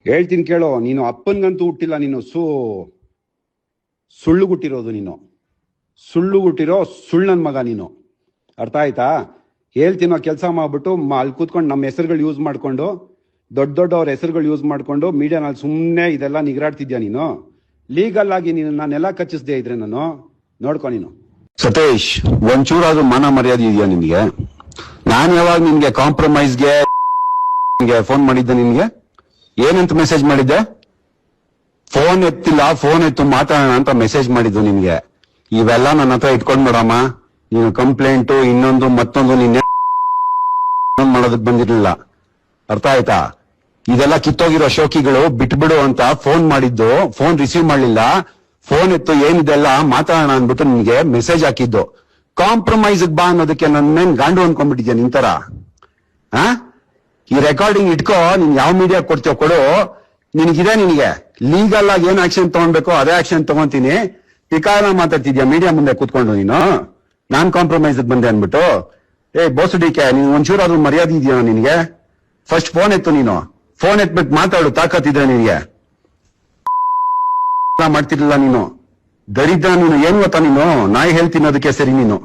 ಹೇಳ್ತೀನಿ ಕೇಳೋ, ನೀನು ಅಪ್ಪನ್ಗಂತೂ ಹುಟ್ಟಿಲ್ಲ, ನೀನು ಸುಳ್ಳು ಹುಟ್ಟಿರೋದು, ನೀನು ಸುಳ್ಳು ಹುಟ್ಟಿರೋ ಸುಳ್ಳನ್ ಮಗ ನೀನು. ಅರ್ಥ ಆಯ್ತಾ? ಹೇಳ್ತೀನೋ ಕೆಲಸ ಮಾಡ್ಬಿಟ್ಟು ಅಲ್ಲಿ ಕೂತ್ಕೊಂಡು ನಮ್ಮ ಹೆಸರುಗಳು ಯೂಸ್ ಮಾಡ್ಕೊಂಡು, ದೊಡ್ಡವ್ರ ಹೆಸರುಗಳು ಯೂಸ್ ಮಾಡ್ಕೊಂಡು ಮೀಡಿಯಾನಲ್ಲಿ ಸುಮ್ಮನೆ ಇದೆಲ್ಲ ನಿಗರಾಡ್ತಿದ್ಯಾ ನೀನು. ಲೀಗಲ್ ಆಗಿ ನೀನು ನಾನೆಲ್ಲ ಕಚ್ಚಿಸ್ದೇ ಇದ್ರೆ ನಾನು ನೋಡ್ಕೊ ನೀನು. ಸತೀಶ್, ಒಂಚೂರಾದ್ರೂ ಮಾನ ಮರ್ಯಾದೆ ಇದೆಯಾ ನಿನ್ಗೆ? ನಾನು ಯಾವಾಗ ನಿನ್ಗೆ ಕಾಂಪ್ರಮೈಸ್ಗೆ ಫೋನ್ ಮಾಡಿದ್ದೆ? ನಿನ್ಗೆ ಏನಂತ ಮೆಸೇಜ್ ಮಾಡಿದ್ದೆ? ಫೋನ್ ಎತ್ತಿಲ್ಲ, ಫೋನ್ ಎತ್ತು ಮಾತಾಡೋಣ ಅಂತ ಮೆಸೇಜ್ ಮಾಡಿದ್ದು ನಿನ್ಗೆ. ಇವೆಲ್ಲ ನನ್ನ ಹತ್ರ ಇಟ್ಕೊಂಡ್ ಬಿಡಮ್ಮ. ನೀನು ಕಂಪ್ಲೇಂಟು ಇನ್ನೊಂದು ಮತ್ತೊಂದು ನಿನ್ನೆ ಮಾಡೋದಕ್ ಬಂದಿರ್ಲಿಲ್ಲ. ಅರ್ಥ ಆಯ್ತಾ? ಇದೆಲ್ಲ ಕಿತ್ತೋಗಿರೋ ಶೋಕಿಗಳು ಬಿಟ್ಬಿಡು ಅಂತ ಫೋನ್ ಮಾಡಿದ್ದು, ಫೋನ್ ರಿಸೀವ್ ಮಾಡ್ಲಿಲ್ಲ, ಫೋನ್ ಎತ್ತು ಏನಿದೆಲ್ಲ ಮಾತಾಡೋಣ ಅಂದ್ಬಿಟ್ಟು ನಿನ್ಗೆ ಮೆಸೇಜ್ ಹಾಕಿದ್ದು. ಕಾಂಪ್ರಮೈಸ್ ಬಾ ಅನ್ನೋದಕ್ಕೆ ನನ್ನೇನ್ ಗಾಂಡು ಅನ್ಕೊಂಡ್ಬಿಟ್ಟಿದ್ಯಾ ನಿಂತರ? ಈ ರೆಕಾರ್ಡಿಂಗ್ ಇಟ್ಕೋ, ನೀನ್ ಯಾವ ಮೀಡಿಯಾ ಕೊಡ್ತೀಯೋ ಕೊಡು. ನಿನಗಿದೆ, ನಿನಗೆ ಲೀಗಲ್ ಆಗಿ ಏನ್ ಆಕ್ಷನ್ ತಗೊಂಡ್ಬೇಕೋ ಅದೇ ಆಕ್ಷನ್ ತಗೊಂತೀನಿ. ಪಿಕಾರ ಮಾತಾಡ್ತಿದ್ಯಾ ಮೀಡಿಯಾ ಮುಂದೆ ಕೂತ್ಕೊಂಡು ನೀನು, ನಾನ್ ಕಾಂಪ್ರಮೈಸ್ ಬಂದೆ ಅನ್ಬಿಟ್ಟು. ಬೋಸುಡಿಕೆ, ನೀನ್ ಒಂಚೂರಾದ್ರೂ ಮರ್ಯಾದೆ ಇದೆಯೋ ನಿನ್ಗೆ? ಫಸ್ಟ್ ಫೋನ್ ಎತ್ತು, ನೀನು ಫೋನ್ ಎತ್ಬಿಟ್ಟು ಮಾತಾಡು. ತಾಕತ್ತಿದ್ರೆ ನಿನಗೆ ಮಾಡ್ತಿರ್ಲಿಲ್ಲ ನೀನು. ದರಿದ್ರ ನೀನು. ಏನ್ ಗೊತ್ತಾ ನೀನು? ನಾಯಿ ಹೇಳ್ತೀನಿ ಅದಕ್ಕೆ ಸರಿ ನೀನು.